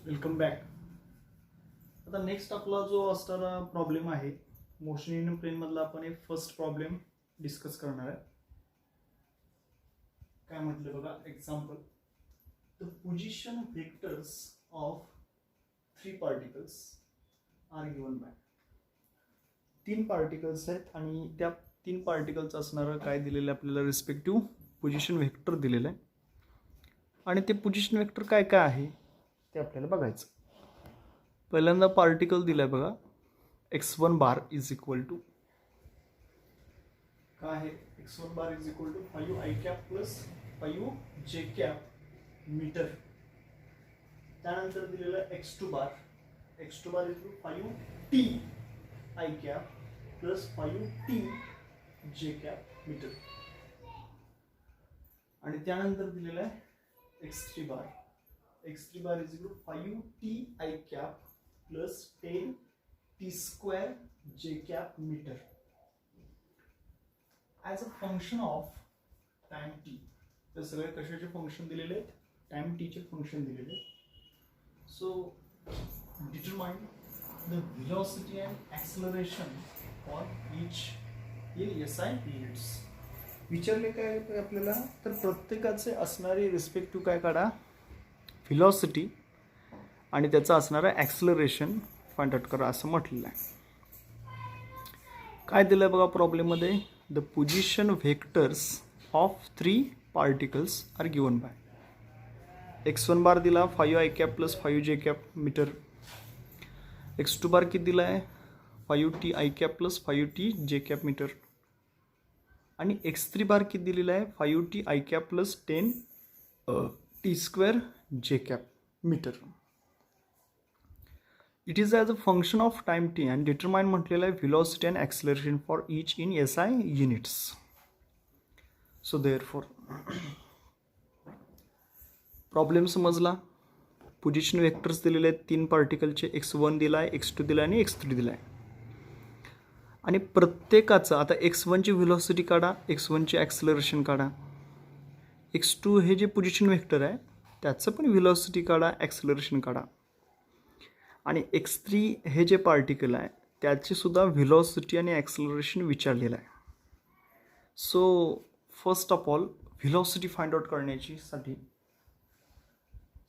Welcome back. आता next आपला जो असणारा प्रॉब्लेम आहे मोशन इन प्लेन मधला आपण एक फर्स्ट प्रॉब्लेम डिस्कस करणार आहे. काय म्हटलं बघा, example the position vectors of 3 particles are given by. 3 particles आहेत आणि त्या 3 पार्टिकल्स असणारं काय दिलेलं आहे आपल्याला, रिस्पेक्टिव्ह पोझिशन व्हेक्टर दिलेलं आहे आणि ते पोझिशन व्हेक्टर काय काय आहे ते आपल्याला बघायचं. पहिल्यांदा पार्टिकल दिलाय बघा, x1 bar is equal to काय आहे, x1 bar is equal to 5 i cap plus 5 j cap metre. त्यानंतर दिलेलं x2 bar is equal 5 t i cap plus 5 t j cap metre. आणि त्यानंतर दिलेलं आहे x3 bar is equal 5 t i cap plus 10 t square j cap metre as a function of time t. तर सगळे कशाचे function दिलेले आहेत, time t चे फंक्शन दिलेले आहेत. So determine the velocity and acceleration for each in SI units. विचारले काय आपल्याला, तर प्रत्येकाचे असणारी रिस्पेक्टिव्ह काय काढा, व्हेलॉसिटी आणि त्याचं असणारं ॲक्सेलरेशन फाइंड आउट करा असं म्हटलेलं आहे. काय दिलं आहे बघा प्रॉब्लेममध्ये, the position vectors of 3 particles are given by. x1 bar दिला 5 i cap plus 5 j cap metre. x2 bar किती दिला आहे, 5 t i cap plus 5 t j cap metre. आणि x3 बार किती दिलेला आहे, 5 t i cap plus 10 t square j cap metre. It is as a function of time t आणि determine म्हटलेलं आहे velocity and acceleration for each in SI units. So therefore problem समजला. Position vectors दिलेले आहेत 3 पार्टिकलचे, x1 दिला आहे, x2 दिला आहे आणि x3 दिला आहे. आणि प्रत्येकाचं आता x1 ची व्हेलॉसिटी काढा, x1 ची ॲक्सेलरेशन काढा. x2 हे जे पोझिशन वेक्टर आहे त्याचं पण व्हेलॉसिटी काढा, ॲक्सेलरेशन काढा. आणि x3 हे जे पार्टिकल आहे त्याची सुद्धा व्हेलॉसिटी आणि ॲक्सेलरेशन विचारलेलं आहे. So first of all velocity find out करण्याची साठी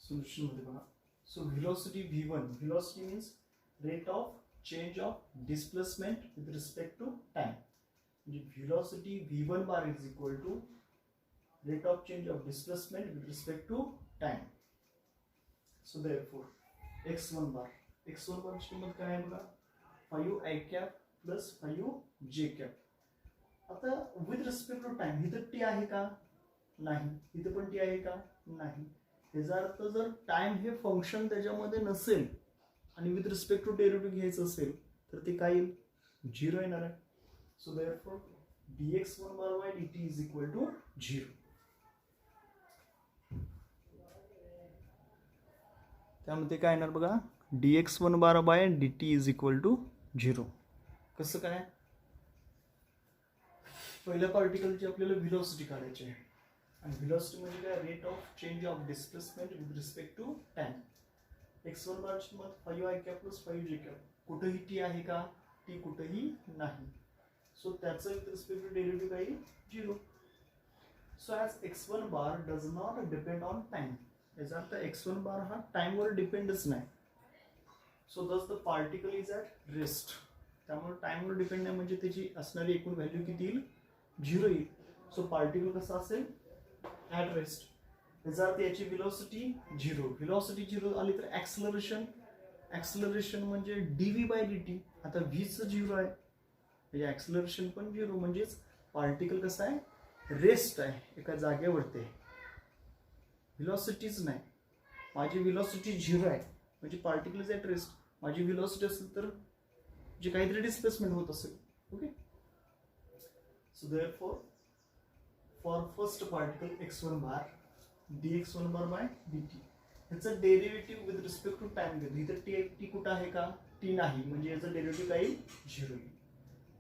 सोल्युशन मध्ये बघा. So velocity v1, velocity means rate of change of displacement with respect to time. म्हणजे velocity v1 bar is equal to rate of change of displacement with respect to time. So therefore x1 bar ची किंमत काय आहे बघा, 5 i cap plus 5 j cap. आता with respect to time इथं t आहे का, नाही. इथं पण टी आहे का, नाही. याचा अर्थ जर टाइम हे फंक्शन त्याच्यामध्ये नसेल आणि विथ रिस्पेक्ट टू डेरिव्हेटिव्ह घ्यायचं असेल तर ते काय येईल, 0 येणार आहे. So therefore dx1 bar by dt is equal to 0. त्यामध्ये काय येणार बघा, dx1 bar by dt is equal to 0. कसं काय, पहिल्या पार्टिकलची आपल्याला व्हेलॉसिटी काढायची आहे आणि व्हेलॉसिटी म्हणजे काय, rate of change of displacement with respect to time. x1 बारची किंमत 5 i cap plus 5 j cap. कुठेही टी आहे का, टी कुठेही नाही. सो त्याचं विथ रिस्पेक्ट टू डेरिव्हेटिव्ह काय, 0. So as x1 bar does not depend on time, याचा अर्थ x1 बार हा टाइमवर डिपेंडच नाही. सो दस the particle is at rest. त्यामुळे टाइमवर डिपेंड नाही म्हणजे त्याची असणारी एकूण व्हॅल्यू किती येईल, 0 येईल. सो पार्टिकल कसा असेल, ॲट रेस्ट. याचा अर्थ याची व्हेलॉसिटी 0. व्हेलॉसिटी 0 आली तर ॲक्सेलरेशन म्हणजे dv बाय dt. आता vचं 0 आहे म्हणजे ॲक्सेलरेशन पण 0, म्हणजेच पार्टिकल कसा आहे, रेस्ट आहे, एका जागेवरती आहे, व्हेलॉसिटीच नाही. माझी व्हेलॉसिटी 0 आहे म्हणजे पार्टिकल इज ॲट रेस्ट. माझी व्हेलॉसिटी असेल तर जे काहीतरी डिस्प्लेसमेंट होत असेल. Okay. So therefore for first particle x1 bar dx1 bar by dt याचं derivative with respect to time घेतो. इथं टी कुठं आहे का, टी नाही, म्हणजे याचं डेरिव्हेटिव्ह काय येईल, 0 येईल.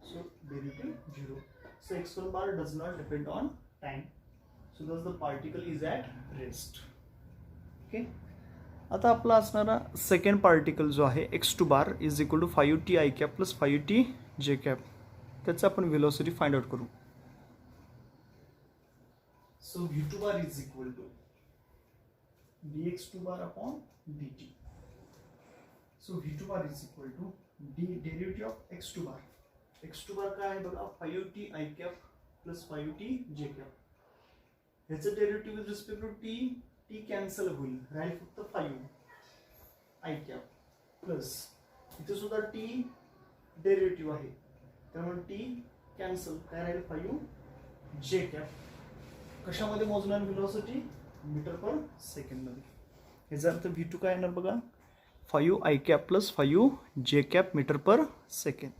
So derivative 0. So x1 bar does not depend on time. So thus the particle is at rest. Okay. आता आपला असणारा सेकंड पार्टिकल जो आहे x2 bar is equal to 5t I cap plus 5t जे cap, त्याचं आपण velocity find out करू. So v2 bar is equal to dx2 bar upon dt. So v2 bar is equal to derivative of x2 bar. x2 bar काय आहे बघा, 5t I cap plus 5t जे cap. ह्याचं derivative with respect to t cancel होईल, राहील फक्त 5 I cap plus इथे सुद्धा टी डेरिव्हेटिव्ह आहे त्यामुळे टी कॅन्सल, काय राहील 5 जे कॅप. कशामध्ये मोजणार व्हेलॉसिटी, मीटर पर सेकंड मध्ये. याचा अर्थ v2 काय येणार बघा, 5 I cap plus 5 j cap metre per second.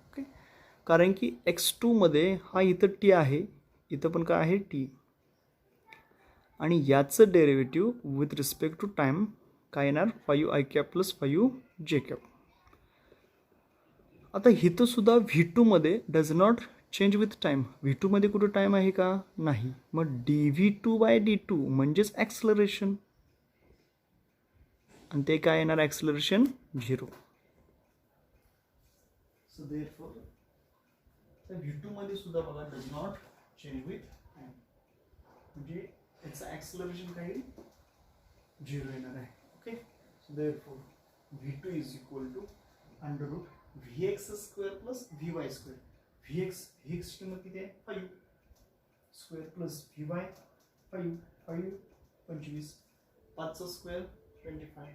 Okay, कारण की x2 मध्ये हा इथं टी आहे, इथं पण काय आहे टी, आणि याचं derivative with respect to time काय येणार 5 I cap plus 5 j cap. आता इथं सुद्धा v2 मध्ये does not change with time. v2 मध्ये कुठं टाइम आहे का, नाही. मग dv2 बाय d2 म्हणजेच ॲक्सलरेशन, आणि ते काय येणार ॲक्सलरेशन 0. सो देअरफॉर v2 मध्ये सुद्धा बघा does not change with time, म्हणजे याचं ॲक्सलरेशन काय 0 येणार आहे. Okay, so therefore v2 is equal to under root vx square plus vy square. vx ची किंमत किती आहे 5 स्क्वेअर प्लस vy 5 25 5 स्क्वेअर 25,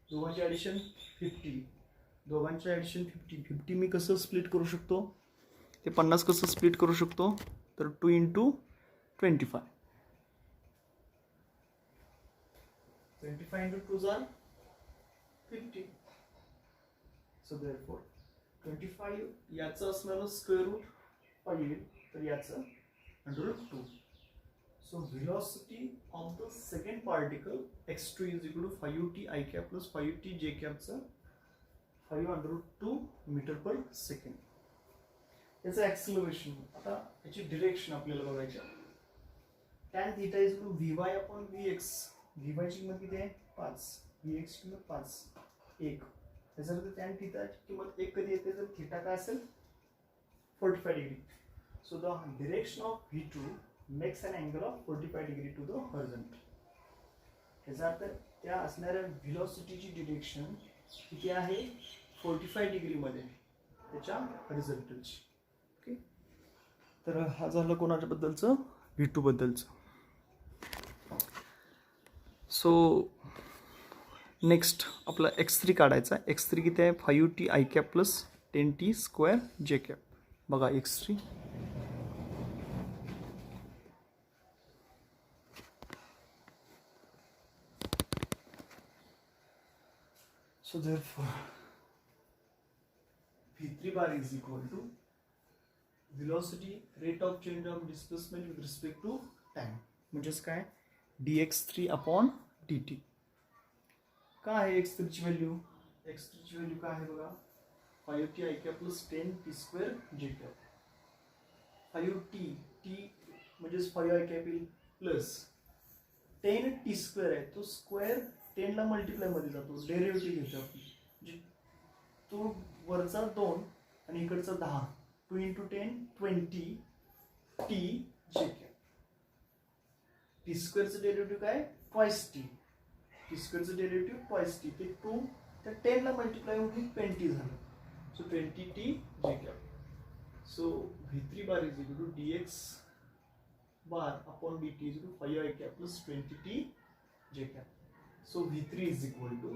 दोघांचे ॲडिशन 50, दोघांचे ॲडिशन 50. 50 मी कसं स्प्लिट करू शकतो, ते 50 कसं स्प्लिट करू शकतो, तर 2 into 25. 25 into 2 are 50. So therefore 25 याचं असणार स्क्वेअर रूट 5 तर याचं under route 2. So velocity of the second particle x2 is equal to 5t I cap plus 5t j cap चं 5 under root 2 metre per second. याचं acceleration, आता याची direction आपल्याला बघायची. tan theta is equal to vy upon vx. vy ची किंमत किती आहे 5, vx ची किंमत 5 1. त्याचा अर्थ tan theta ची किंमत 1 कधी येते, तर थीटा काय असेल 45 degree. So the direction of v2 makes an angle of 45 degree to the horizontal. त्याचा अर्थ त्या असणाऱ्या व्हेलॉसिटीची डिरेक्शन किती आहे 45 डिग्री मध्ये त्याच्या हॉरिझॉन्टलची. ओके, तर हा झालं कोणाच्या बद्दलचं, v2 बद्दलचं. सो नेक्स्ट आपला x3 काढायचा. x3 किती आहे 5t I cap plus 10t square जे कॅप. बघा x3 so therefore v3 bar is equal to velocity rate of change of displacement with respect to time, म्हणजेच काय dx3 अपॉन dt. काय आहे x3 ची व्हॅल्यू, x3 ची value काय आहे बघा 5t I cap plus 10t square जे कॅप. 5t t म्हणजेच 5 आय कॅप येईल प्लस 10t स्क्वेअर आहे, तो स्क्वेअर 10 ला मल्टिप्लाय मध्ये जातो, डेरिव्हेटिव्ह घेतो आपण, म्हणजे तो वरचा 2 आणि इकडचा 10, 2 into 10 20 t j cap. T स्क्वेअरचं डेरिव्हेटिव्ह काय ट्वाइस टी, टी स्क्वेअरचं डेरिव्हेटिव्ह ट्वाइस टी, ते 2 त्या 10 ला मल्टिप्लाय होऊन 20 झालं. So 20 t j cap. So v3 bar is equal to dx bar upon dt is equal to 5 i cap plus 20 t j cap. So v3 is equal to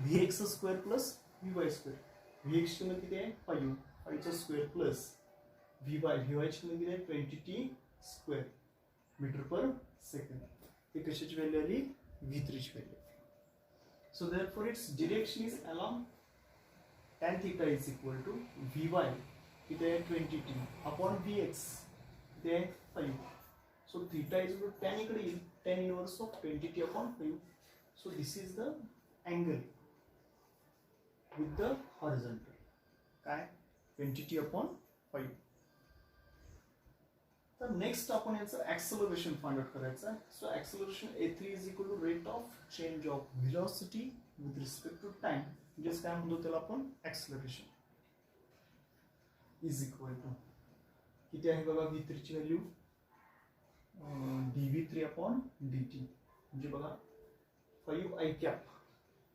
vx square plus vy square. vx की किंमत किती आहे 5, 5 चा square plus vy, vy ची किंमत किती आहे 20t square metre per second. हे कशाची व्हॅल्यू आली v3 ची value. So therefore its direction is along tan theta is equal to vy किती आहे 20t upon vx किती आहे 5. So theta is equal to tan इकडे येईल, tan inverse of 20t upon 5. So this is the angle with the horizontal. काय 20t upon 5. तर next आपण याचं ऍक्सलरेशन फाइंड आउट करायचं आहे. So acceleration a3 is equal to rate of change of velocity with respect to time, म्हणजेच काय म्हणतो त्याला आपण ऍक्सलरेशन, इज इक्वल टू किती आहे बघा v3 ची व्हॅल्यू dv3 अपॉन dt, म्हणजे बघा 5 i कॅप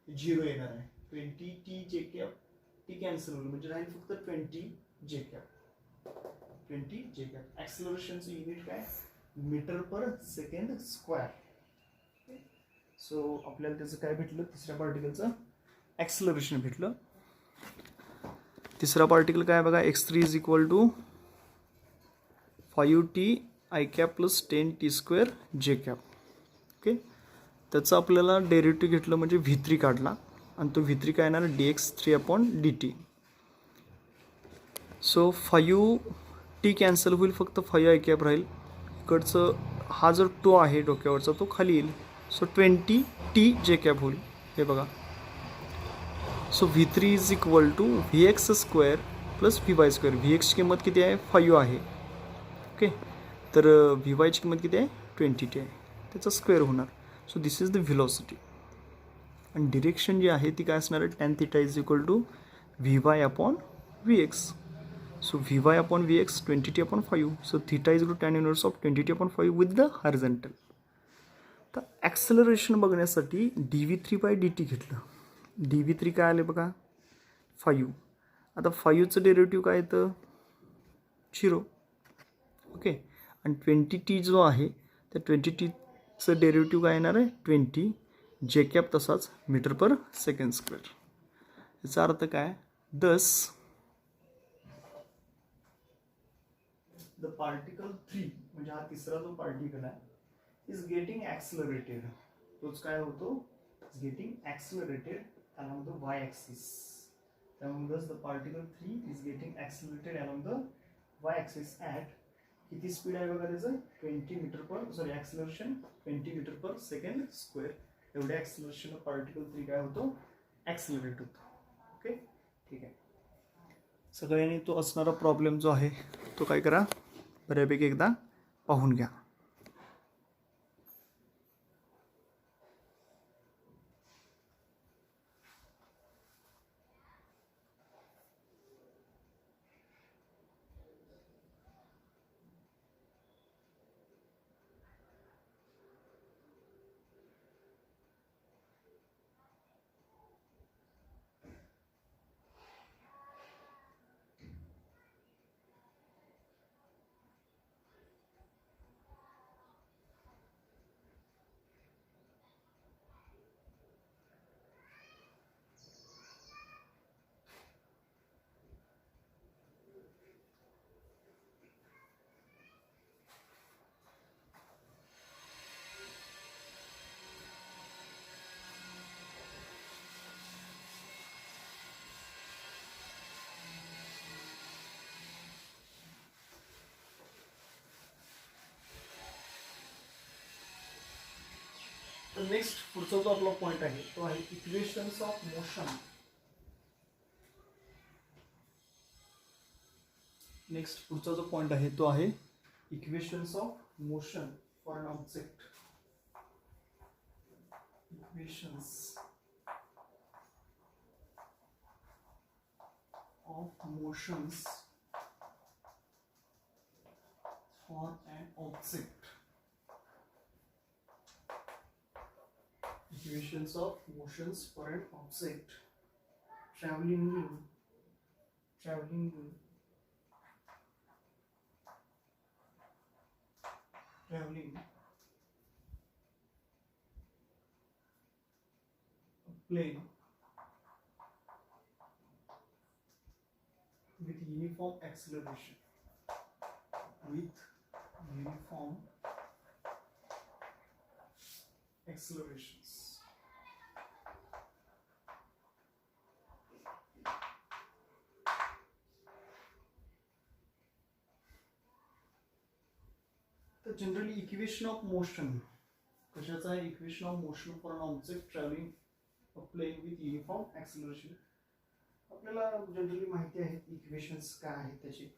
0 येणार आहे, 20 t j cap t cancel होईल, म्हणजे राहील फक्त 20 j कॅप, 20 j कॅप. ऍक्सलरेशनचं युनिट काय metre per second square. So आपल्याला त्याचं काय भेटलं, तिसऱ्या पार्टिकलचं ऍक्सलरेशन भेटलं. तिसरा पार्टिकल काय बघा x3 is equal to 5t i cap plus 10t square j cap. Okay, त्याचं आपल्याला डेरिव्हेटिव्ह घेतलं म्हणजे v3 काढला, आणि तो v3 काय येणार dx3 upon dt. So 5t cancel होईल, फक्त 5 i कॅप राहील. इकडचं हा जो 2 आहे डोक्यावरचा तो खाली येईल, सो 20t j कॅप होईल. हे बघा, so v3 is equal to vx square plus vy square. vx ची किंमत किती आहे 5 आहे. ओके, तर vy ची किंमत किती आहे 20t आहे, त्याचा स्क्वेअर होणार. So this is the velocity. आणि डिरेक्शन जी आहे ती काय असणार आहे tan θ is equal to vy upon vx. So vy upon vx 20t upon 5. So θ is to tan inverse of 20t upon 5 with the horizontal. तर acceleration बघण्यासाठी dv3 bye dt घेतलं. dv3 काय आले बघा 5. आता 5चं डेरिव्हेटिव्ह काय येतं 0. ओके, आणि 20t जो आहे त्या 20tचं डेरिव्हेटिव्ह काय येणार आहे 20 j कॅप, तसाच मीटर पर सेकंड स्क्वेअर. याचा अर्थ काय, दस द पार्टिकल 3 म्हणजे हा तिसरा जो पार्टिकल आहे इज गेटिंग ऍक्सलरेटेड. तोच काय होतो is getting accelerated along the y axis. त्यामुळे the particle 3 is getting accelerated along the y axis at किती स्पीड आहे बघा त्याचं 20 मीटर पर sorry acceleration 20 metre per second square. एवढ्या ऍक्सलरेशन पार्टिकल 3 काय होतो ऍक्सलरेट होतो. ओके, ठीक आहे. सगळ्यांनी तो असणारा प्रॉब्लेम जो आहे तो काय करा बऱ्यापैकी एकदा पाहून घ्या. तर नेक्स्ट पुढचा जो आपला पॉइंट आहे तो आहे इक्वेशन्स ऑफ मोशन. नेक्स्ट पुढचा जो पॉइंट आहे तो आहे equations of motion for an object. Equations of motions for an object. Equations of motions for an object traveling a plane with uniform acceleration. Accelerations. तर generally equation of motion कशाचा आहे equation of motion for an object travelling a plane with uniform acceleration. आपल्याला generally माहिती आहे equations काय आहेत त्याचे.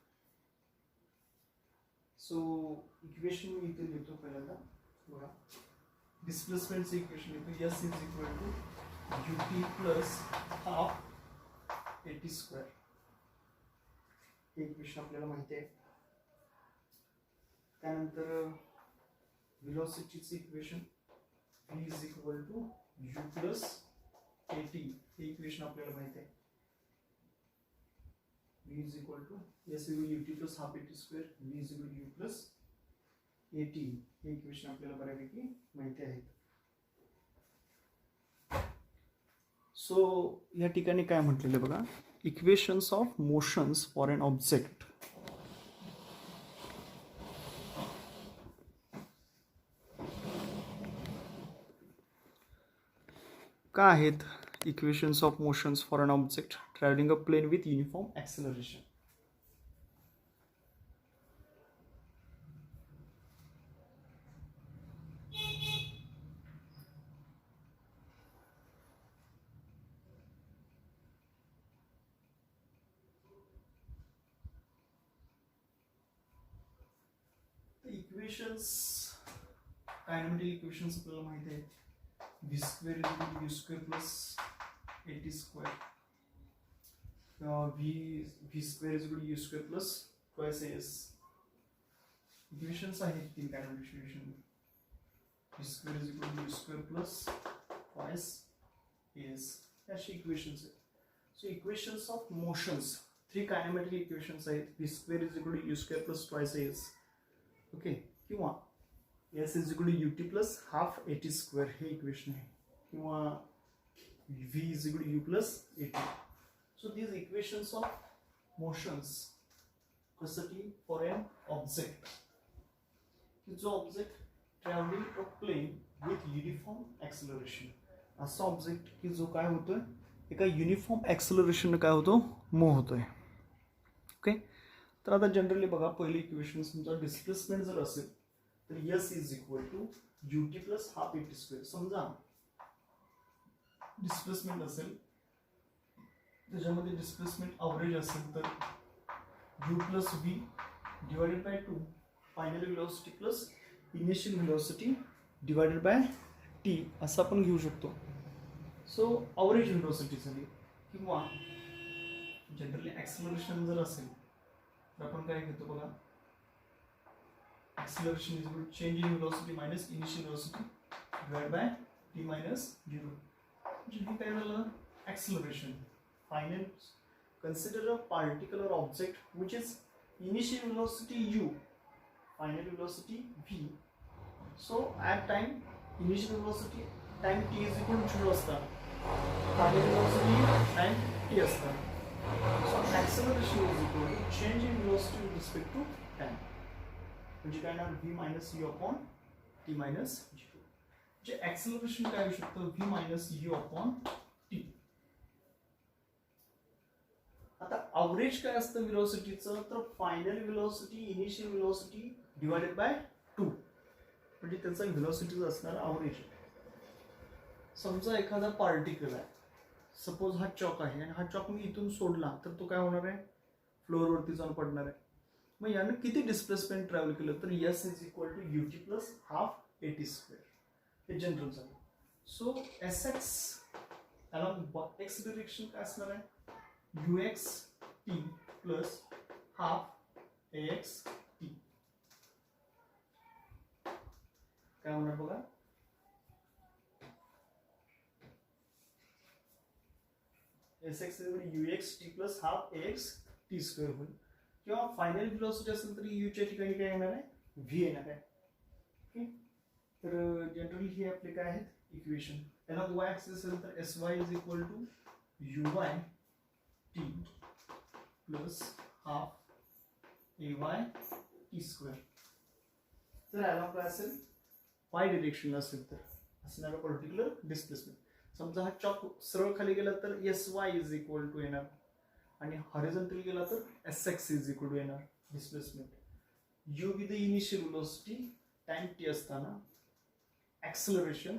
So equation मी इथे लिहितो पहिल्यांदा बघा, डिस्प्लेसमेंटचं इक्वेशन लिहितो, s is equal to ut plus half eighty square. हे इक्वेशन आपल्याला माहिती आहे. त्यानंतर व्हेलॉसिटीचं equation v is equal to u plus at, हे इक्वेशन आपल्याला माहिती आहे. v is equal to s is ut plus half eighty square, v is equal u plus at, हे इक्वेशन आपल्याला बऱ्यापैकी माहिती आहे. सो या ठिकाणी काय म्हटलेलं बघा, equations of motions for an object. काय आहेत equations of motions for an object travelling a plane with uniform acceleration. Equations kinematic equations आपल्याला माहिती आहे. v square is equal to u square plus A T square, v square is equal to u square plus twice as. Equations आहेत तीन kinematic equation. v square is equal to u square plus twice as, अशी equations आहेत. So equations of motions, three kinematic equations आहेत. v square is equal to u square plus twice as, okay, किंवा s is equal to UT plus half eighty square, हे equation आहे, किंवा v is equal to u plus at. So these equations of motions कशासाठी, for an object, जो object travelling a plane with uniform acceleration. असा object की जो काय होतोय, एका युनिफॉर्म ॲक्सेलरेशन काय होतो, मूव्ह होतोय. ओके, तर आता जनरली बघा, पहिली इक्वेशन समजा डिस्प्लेसमेंट जर असेल तर S is equal to UT plus half eighty square. समजा डिस्प्लेसमेंट असेल, त्याच्यामध्ये डिस्प्लेसमेंट अवरेज असेल तर U plus V divided by two final velocity plus initial velocity divided by T, असं आपण घेऊ शकतो. सो अवरेज व्हेलॉसिटी झाली. किंवा जनरली ॲक्सेलरेशन जर असेल तर आपण काय घेतो बघा, acceleration is equal to change in velocity minus initial velocity divide by T minus 0. म्हणजे हे काय झालं, acceleration. Final, consider a particular object which is initial velocity u, final velocity v. So at time initial velocity time t is equal to 0 असतात, final velocity time t असतात. So acceleration is equal to change in velocity with respect to time. म्हणजे काय ना, v minus u upon t minus 0. जे acceleration काय होऊ शकतं, v minus u upon t. आता अवरेज काय असतं व्हेलॉसिटीचं, तर final velocity initial velocity divided bye 2, म्हणजे त्याचा व्हेलॉसिटीचा असणारा अवरेज. समजा एखादा पार्टिकल आहे, सपोज हा चॉक आहे आणि हा चॉक मी इथून सोडला तर तो काय होणार आहे, फ्लोअरवरती जाऊन पडणार आहे. मग यानं किती डिस्प्लेसमेंट ट्रॅव्हल केलं, तर S is equal to UT plus half eighty square, हे जनरल झालं. So S X along x direction काय असणार आहे, U X T plus half A x T. काय होणार बघा, S X U X T plus half A x T square होईल. किंवा फायनल व्हेलॉसिटी असेल तर यूच्या ठिकाणी काय येणार आहे, व्ही येणार आहे. ओके, तर जनरली हे आपले काय आहेत इक्वेशन. याला वाय ऍक्सिस असेल तर S Y is equal to U Y T plus half A Y T square. तर याला काय असेल, वाय डिरेक्शन असेल तर असणारा पर्टिक्युलर डिस्प्लेसमेंट. समजा हा चॉक सरळ खाली गेला तर S Y is equal to येणार, आणि हॉरिझॉन्टल गेला तर s x is equal to येणार displacement. U with the initial velocity time t असताना ॲक्सेलरेशन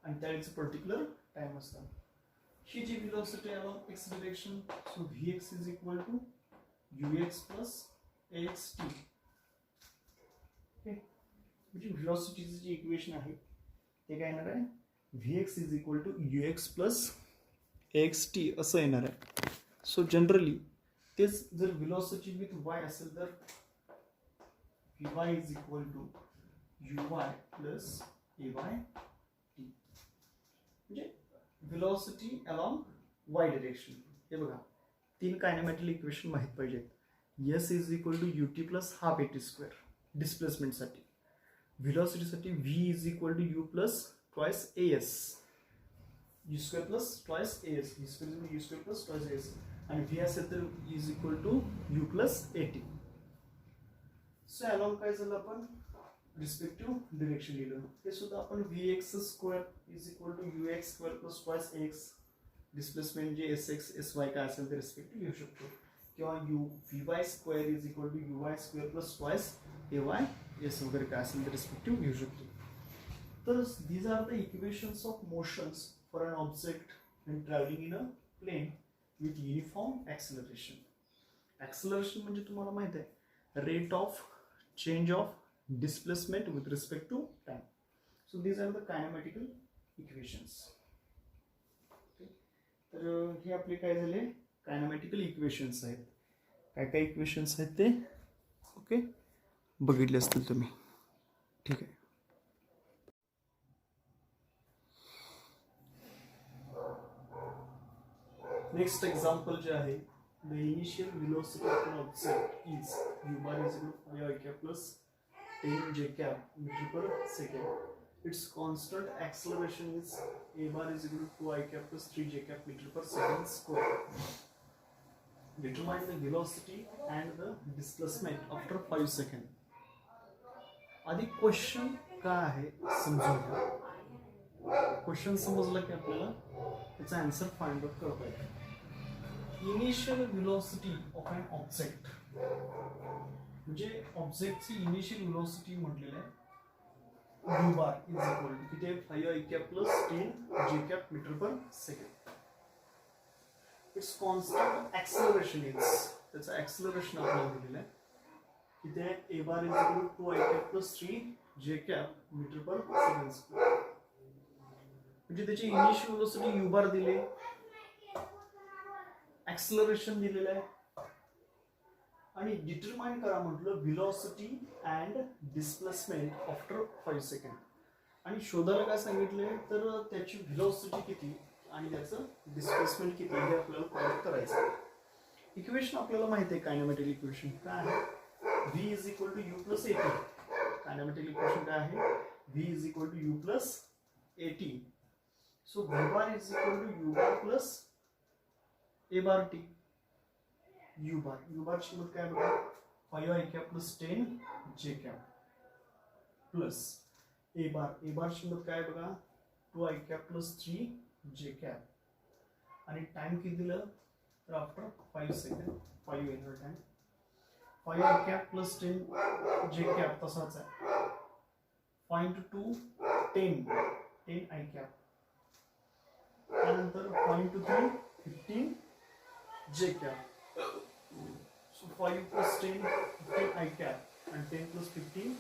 आणि त्याचं पर्टिक्युलर टाइम असताना. ही जी velocity along x direction, so v x is equal to u x plus a x t म्हणजे व्हेलॉसिटीचं जे इक्वेशन आहे ते काय येणार आहे, Vx is equal to ux plus axt असं येणार आहे. सो जनरली तेच जर व्हेलॉसिटी विथ y असेल तर Vy is equal to uy plus ay t, म्हणजे व्हेलॉसिटी अलॉंग y डायरेक्शन. हे बघा, 3 कायनेमॅटिक इक्वेशन माहित पाहिजेत. s is equal to ut plus half at square डिस्प्लेसमेंटसाठी. व्हेलॉसिटीसाठी v is equal to u plus twice as, u square plus twice as, u square plus twice as, आणि v असेल तर is equal to u plus at. So along काय झालं, आपण respective direction लिहिलं. हे सुद्धा आपण vx square is equal to ux square plus twice ax, displacement जे sx sy काय असेल ते रिस्पेक्टिव्ह लिहू शकतो. किंवा vy square is equal to uy square plus twice ay s वगैरे काय असेल ते रिस्पेक्टिव्ह लिहू शकतो. तर these are the equations of motions for an object when traveling in a plane with uniform acceleration. Acceleration म्हणजे तुम्हाला माहित आहे, rate of change of displacement with respect to time. So these are the kinematical equations. Okay. तर हे आपले काय झाले, कायनेमॅटिकल equations आहेत. काय काय इक्वेशन्स आहेत ते ओके बघितले असतील तुम्ही. ठीक आहे. नेक्स्ट एक्झाम्पल जे आहे, the initial velocity of an object is u bar is equal to 5 i cap plus 10 j cap meter per second. Its constant acceleration is a bar is equal to 2 i cap plus 3 j cap meter per second square. Determine the velocity and the displacement after 5 seconds. आधी question काय आहे समजून घ्या. Question समजला की आपल्याला त्याचा answer find out करता येईल. Initial velocity of an object म्हणजे ऑब्जेक्टची इनिशियल व्हेलॉसिटी म्हटलेलं आहे u bar is equal to किती आहे, 5 i cap plus 10 j cap meter per second. It's constant acceleration is, त्याचं ॲक्सेलरेशन आपल्याला दिलेलं आहे किती आहे, a bar is equal to 2 i cap plus 3 j cap meter per second square. म्हणजे त्याची इनिशियल व्हेलॉसिटी u बार दिली, ॲक्सेलरेशन दिलेलं आहे, आणि डिटरमाइन करा म्हटलं velocity and displacement after 5 second. आणि शोधायला काय सांगितले, तर त्याची व्हेलॉसिटी किती आणि त्याचं डिस्प्लेसमेंट किती हे आपल्याला फाइंड करायचं. इक्वेशन आपल्याला माहिती आहे, कायनेमॅटिक इक्वेशन काय आहे, v is equal to u plus at. Kinematic equation काय आहे, v is equal to u plus at. So v bar is equal to u bar plus a bar t. u bar ची किंमत काय बघा, 5 i cap plus 10 j cap plus a बार ची किंमत काय बघा, 2 i cap plus 3 j cap, आणि time किती दिलं तर आफ्टर 5 सेकंड 5 येणार time. 5 i cap plus 10 j cap तसाच आहे, 5 into 2 10 i cap, त्यानंतर 5 into 3 15 j cap. So 5 plus 10 15 i cap and 10 plus 15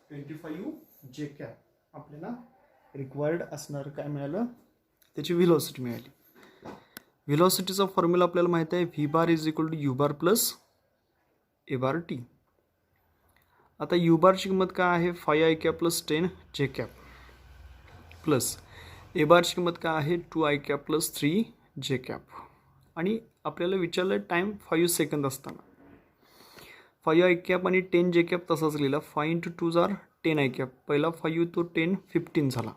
25 j cap. आपल्याला रिक्वायर्ड असणार काय मिळालं, त्याची व्हेलॉसिटी मिळाली. व्हेलॉसिटीचा फॉर्म्युला आपल्याला माहित आहे, v bar is equal to u bar plus a bar t. आता u बारची किंमत काय आहे, 5 i cap plus 10 j cap plus a बारची किंमत काय आहे, 2 i cap plus 3 j cap, आणि आपल्याला विचारलं टाइम 5 सेकंद असताना. 5 i cap आणि 10 j cap तसाच लिहिला, 5 into 2 जार 10 i cap, पहिला 5 तो 10 15 झाला,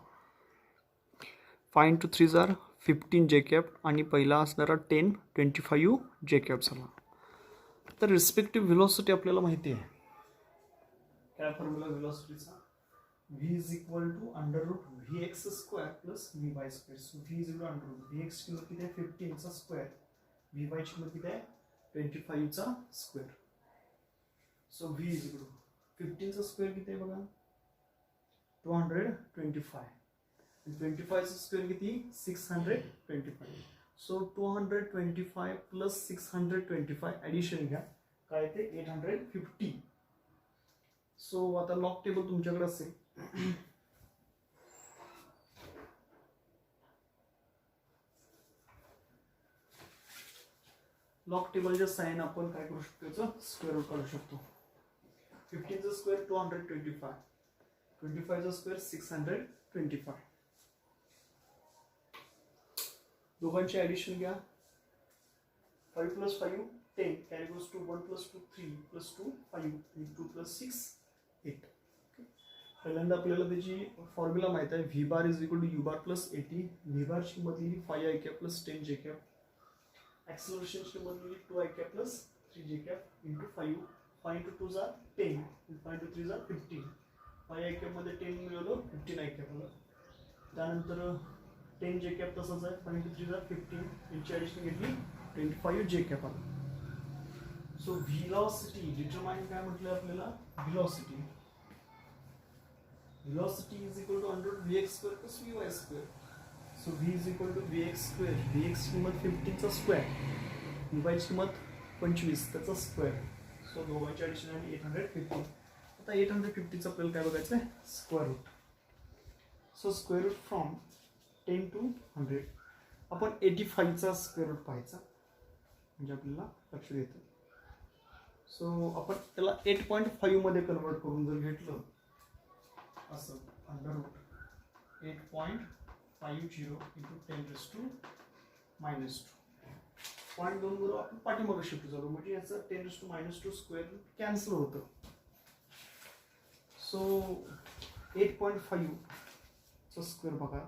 5 into 3 जार 15 j cap, आणि पहिला असणारा 10 25 j cap झाला. तर रिस्पेक्टिव्ह व्हेलॉसिटी आपल्याला माहिती आहे, काय फॉर्म्युला व्हेलॉसिटीचा, v is equal to under root vx square plus vy square. So v is equal to under root vx किंमत किती आहे, 15 चा स्क्वेअर, vy ची किंमत किती आहे, 25 चा square. So v is equal to 15 चा स्क्वेअर किती आहे बघा, 225, आणि 25 चा स्क्वेअर किती, 625. सो 225 प्लस 625 ॲडिशन घ्या, काय ते 850. सो आता लॉग टेबल तुमच्याकडे असेल लॉग टेबलच्या साइन आपण काय करू शकतो, याचं स्क्वेअर रूट काढू शकतो. 15 चा स्क्वेअर 225, 25 चा स्क्वेअर 625. दोघांची ऍडिशन घ्या. 5 + 5 10, कॅरी गोज टू 1 + 2 3 + 2 5 2 + 6 8. पहिल्यांदा आपल्याला त्याची फॉर्म्युला माहित आहे. V bar is equal to u bar plus 80. V bar ची किंमत लिहिली 5 i cap plus 10 j cap. Acceleration ची किंमत लिहिली 2 i cap plus 3 j cap into 5. 5 × 2 = 10, 5 × 3 = 15. 5 i cap मध्ये 10 मिळवलं, 15 i कॅप आलं. त्यानंतर 10 j कॅप तसंच आहे. 5 × 3 = 15. यांची ऍडिशन घेतली 25 j कॅप आलं. सो व्हेलॉसिटी डिटरमाइन काय म्हटलं आपल्याला, velocity. Velocity is equal to under vx² plus vy². So v is equal to vx². vx ची किंमत 15 चा स्क्वेअर, vy ची किंमत 25 त्याचा स्क्वेअर. सो दोघांची ऍडिशन आहे 850. आता 850 चा आपल्याला काय बघायचं आहे, square root. So square root from 10 to 100. आपण 85 चा स्क्वेअर रूट पाहायचा म्हणजे आपल्याला लक्षात येतं. सो आपण त्याला 8.5 मध्ये कन्वर्ट करून जर घेतलं असं, अंडर रूट 8.50 इंटू 10⁻². 0.2 बरोबर आपण पाठीमागे शिफ्ट झालो म्हणजे याचं 10⁻² स्क्वेअर कॅन्सल होतं. सो 8.5 चा स्क्वेअर बघा.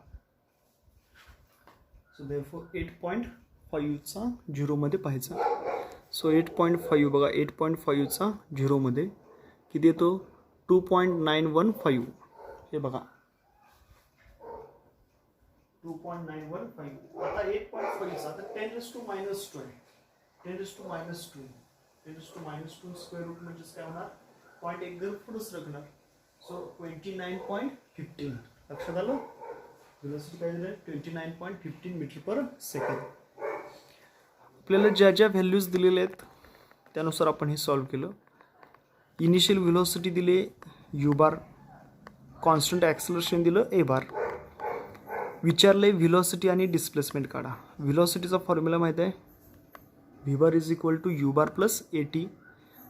सो देअरफॉर 8.5 चा 0 मध्ये पाहायचा. सो 8.5 बघा, 8.5 चा 0 मध्ये किती येतो, 2.915. हे बघा 2.915. आता 8.5 चा आता 10⁻² आहे. 10⁻², 10⁻² स्क्वेअर रूट म्हणजे काय होणार, पॉईंट एक जर पुढे सरकणार. सो 29.15. लक्षात आलं. व्हेलॉसिटी काय दिलं, 29.15 मीटर/सेकंड. आपल्याला ज्या ज्या व्हॅल्यूज दिलेल्या आहेत त्यानुसार आपण हे सॉल्व्ह केलं. इनिशियल व्हेलॉसिटी दिले u बार, कॉन्स्टंट ॲक्सेलरेशन दिलं a बार. विचारले व्हेलॉसिटी आणि डिस्प्लेसमेंट काढा. व्हेलॉसिटीचा फॉर्म्युला माहित आहे, v bar is equal to u bar plus at.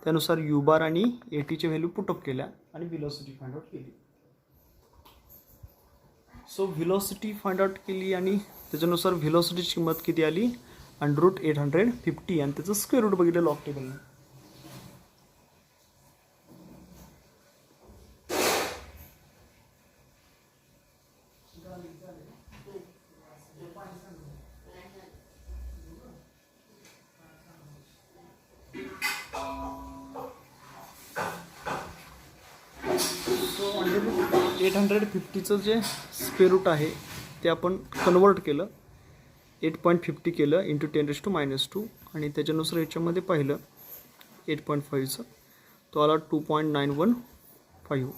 त्यानुसार u बार आणि at च्या व्हॅल्यू पुटअप केल्या आणि व्हेलॉसिटी फाइंड आउट केली. सो व्हेलॉसिटी फाइंड आउट केली आणि त्याच्यानुसार व्हेलॉसिटीची किंमत किती आली, √850 आणि त्याचं स्क्वेअर रूट बघितलं लॉग टेबलने. सो √850चं जे स्क्वेअर रूट आहे ते आपण कन्वर्ट केलं, 8.50 केलं इंटू 10⁻² आणि त्याच्यानुसार याच्यामध्ये पाहिलं 8.5चं, तो आला 2.915.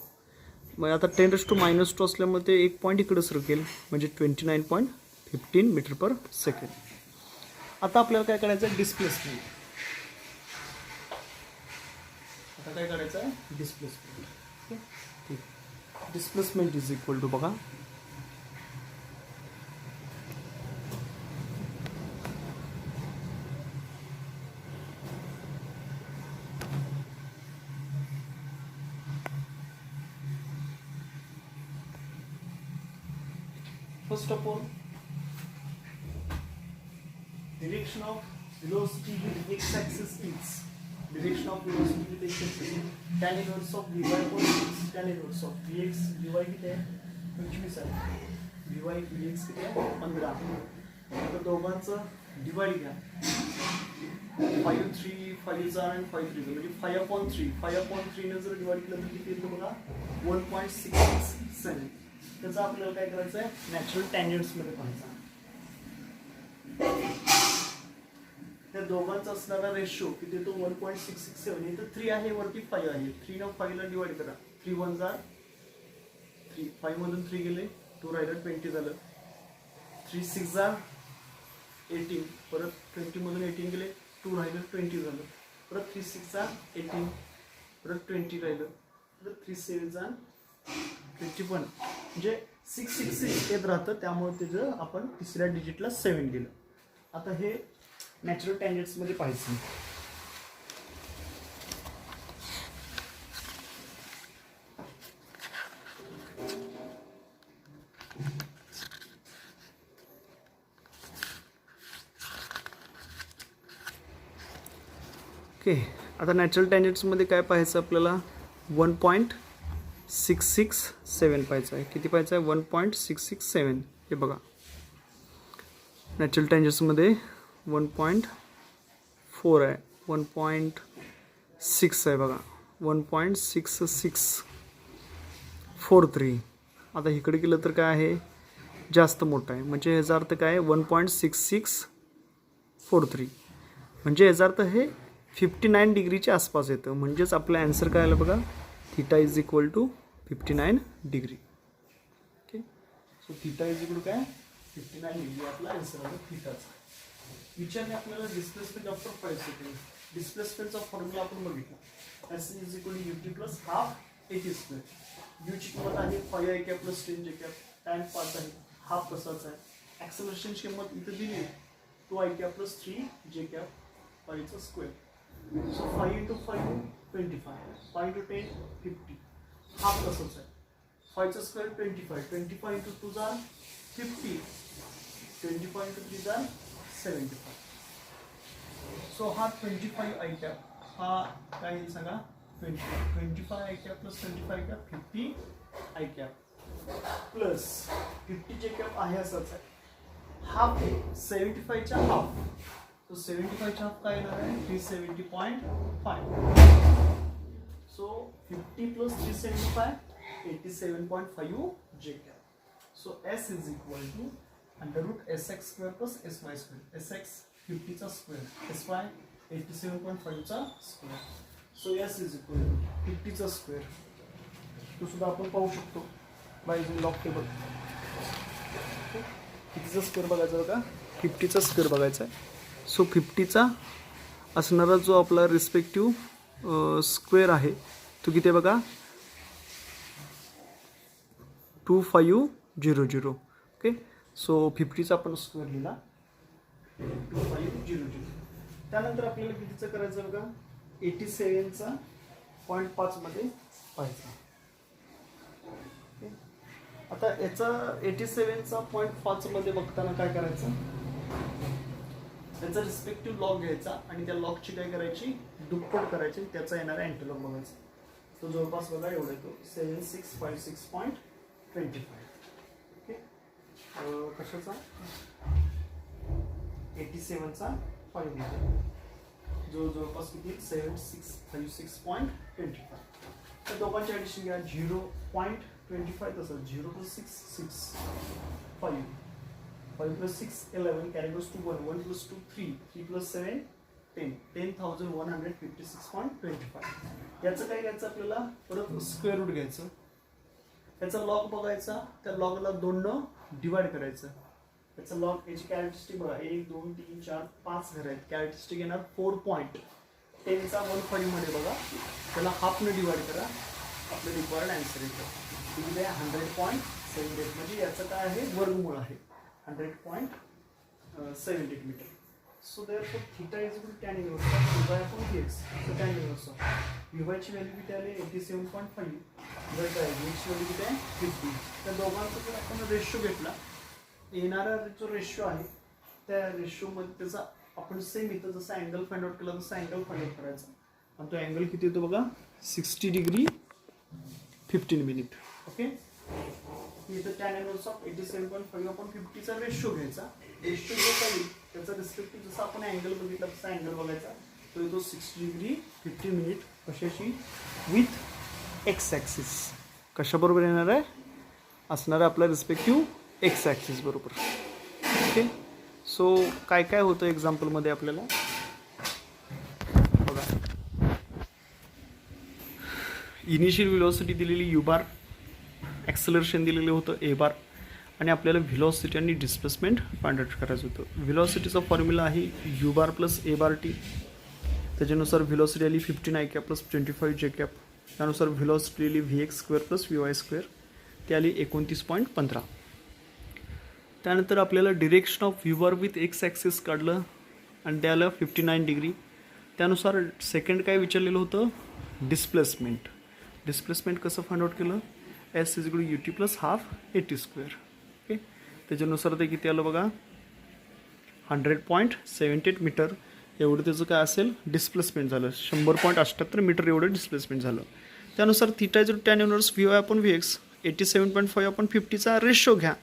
मग आता 10⁻² असल्यामुळे ते एक पॉईंट इकडे सरकेल म्हणजे 29.15 मीटर/सेकंड. आता आपल्याला काय करायचं आहे, डिस्प्लेसमेंट. आता काय करायचं आहे, डिस्प्लेसमेंट. ठीक, डिस्प्लेसमेंट इज इक्वल टू बघा, first of all, direction of velocity with x-axis is direction of velocity with x-axis tan inverse of vy upon x, tan inverse of vx vy किती आहे, 25 आहे. vy vx किती आहे, 15. आता दोघांचं divide घ्या. 5 3 5 चा आणि 5 3 म्हणजे 5/3. 5/3 ने जर डिवाइड केलं तर किती येतं बघा, 1.667. त्याचा आपल्याला काय करायचं आहे, नॅचरल टँजंट्स मध्ये पाहायचा. त्या दोघांचा असणारा रेशो किती येतो, 1.667. इथं 3 आहे, वरती 5 आहे. 3 ने 5 ला डिवाइड करा. 3 1 जार 3, 5 मधून 3 गेले, 2 राहिलं, 20 झालं. 3 6 जार 18, परत 20 मधून 18 गेले, 2 राहिलं, 20 झालं. परत 3 6 जार 18, परत 20 राहिलं. परत 3 7 जार त्याची पण म्हणजे 666 येत राहतं, त्यामुळे त्याचं आपण तिसऱ्या डिजिटला 7 दिलं. आता हे नॅचरल टँजंट्समध्ये पाहायचं. ओके, आता नॅचरल टँजंट्समध्ये काय पाहायचं आपल्याला, 1.667 पाहायचं आहे. किती पाहायचं आहे, 1.667. हे बघा नॅचरल टँजंट्समध्ये 1.4 आहे, 1.6 आहे बघा, 1.6643. आता इकडे गेलं तर काय आहे, जास्त मोठं आहे. म्हणजे याचा अर्थ काय आहे, 1.6643. म्हणजे याचा अर्थ हे 59 डिग्रीच्या आसपास येतं. म्हणजेच आपलं ॲन्सर काय आलं बघा, theta is equal to 59 degree. Okay, so theta is equal to काय, 59 डिग्री आपला ॲन्सर आलं थीटाचा. विचारणे आपल्याला डिस्प्लेसमेंट आफ्टर 5 सेकंड. डिस्प्लेसमेंटचा फॉर्म्युला आपण बघितला, s is equal to UT plus half eighty square. यूची किंमत आहे 5 आय कॅप प्लस 10 जे कॅप, टाइम 5 आहे, हाफ तसाच आहे. ॲक्सेलरेशनची किंमत इथं दिली आहे 2 I cap plus 3 j cap 5चा square. So 5 into 5 25, 5 into 10 50, half तसंच आहे. 5चा स्क्वेअर 25, 25 into 2 जार 50, 25 into 3 जार 75. सो हा 25 आय कॅप हा काय येईल सांगा, 25 i cap plus 25 cap 50 i cap plus 50 j cap आहे असाच आहे. हाफ 75च्या हाफ, तो 75च्या हाफ काय येणार आहे, 370.5. So 50 plus 375 87.5 j cap. So s is equal to under root SX square plus SY square. SX 50चा स्क्वेअर, SY 87.5चा square. So s is equal to 50चा स्क्वेअर. तो सुद्धा आपण पाहू शकतो बाय युजिंग लॉग टेबल. कितीचा स्क्वेअर बघायचा बघा, 50चा स्क्वेअर बघायचा आहे. सो 50चा असणारा जो आपला रिस्पेक्टिव्ह स्क्वेअर आहे तो किती आहे बघा, 2500. ओके, सो 50चा आपण स्क्वेअर लिहिला 2500. त्यानंतर आपल्याला कितीचं करायचं बघा, 87चा 0.5 मध्ये पाहायचा. आता याचा 87चा 0.5 मध्ये बघताना काय करायचं, त्याचा रिस्पेक्टिव्ह लॉग घ्यायचा आणि त्या लॉगची काय करायची, दुप्पट करायची, त्याचा येणारा अँटीलॉग बघायचा. तो जवळपास बघा एवढा येतो 7656.25. ओके, कशाचा, 87चा 5 जो जवळपास किती 7656.25. तर दोघांची ॲडिशन घ्या, 0.25 तसं 0 to 6 6 5 5 plus 6 11 carry goes to 1 1 plus 2 3 3 plus 7 10 10,156.25. याचं काय घ्यायचं आपल्याला, परत स्क्वेअर रूट घ्यायचं, त्याचा लॉग बघायचा, त्या लॉगला 2 न डिवाइड करायचं. त्याचा लॉग, याची कॅरेक्टरिस्टिक बघा 1 2 3 4 5 घर आहेत. कॅरेक्टरिस्टिक येणार 4.10चा 1.5 मध्ये बघा, त्याला हाफने डिवाइड करा, आपलं रिक्वायर्ड आन्सर येतं. किती आहे 100.78. म्हणजे याचं काय आहे, वर्गमूळ आहे 100.78 metre. So therefore theta is equal to tan inverse of y upon dx. सो tan इनव्हर्स ऑफ y ची व्हॅल्यू किती आली 87.5, y ची व्हॅल्यू किती आहे 50. त्या दोघांचा जर आपण रेशो घेतला, येणारा जो रेशो आहे त्या रेशोमध्ये त्याचा आपण सेम इथं जसा अँगल फाइंड आउट केला तसा अँगल फाइंड आउट करायचा. आणि तो अँगल किती येतो बघा, 60 डिग्री 15 मिनिट. ओके, इथं tan इनव्हर्स ऑफ 87.5 आपण 50चा रेशो घ्यायचा. रेशो जो काही त्याचा रिस्पेक्टिव्ह जसा आपण अँगल बघितला तसा अँगल बघायचा, तो येतो 60 डिग्री 50 मिनिट. कशाशी, विथ एक्स ॲक्सिस. कशाबरोबर येणार आहे, असणार आहे आपला रिस्पेक्टिव्ह एक्स ॲक्सिस बरोबर. ओके, सो काय काय होतं एक्झाम्पलमध्ये आपल्याला बघा, इनिशियल व्हेलॉसिटी दिलेली यू बार, ॲक्सेलरेशन दिलेलं होतं ए बार, आणि आपल्याला व्हेलॉसिटी आणि डिस्प्लेसमेंट फाइंड आउट करायचं होतं. व्हेलॉसिटीचा फॉर्म्युला आहे you bar plus A bar T. त्याच्यानुसार व्हेलॉसिटी आली 15 आय कॅप प्लस 25 जे कॅप. त्यानुसार व्हेलॉसिटी आली VX square plus VY square. ती आली 29.15. त्यानंतर आपल्याला direction of viewer with x axis काढलं आणि ते आलं 59 डिग्री. त्यानुसार सेकंड काय विचारलेलं होतं, डिस्प्लेसमेंट कसं फाइंड आउट केलं, S is equal to UT plus half AT square. Okay, त्याच्यानुसार ते किती आलं बघा, 100.78 मीटर एवढं त्याचं काय असेल डिस्प्लेसमेंट झालं. 100.78 मीटर एवढं डिस्प्लेसमेंट झालं. त्यानुसार theta is tan inverse VY upon VX 87.5 upon 50चा रेशो घ्या.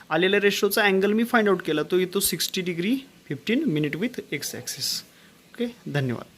आलेल्या रेशोचा अँगल मी फाइंड आउट केला, तो येतो 60 degree 15 minute with x axis. Okay, धन्यवाद.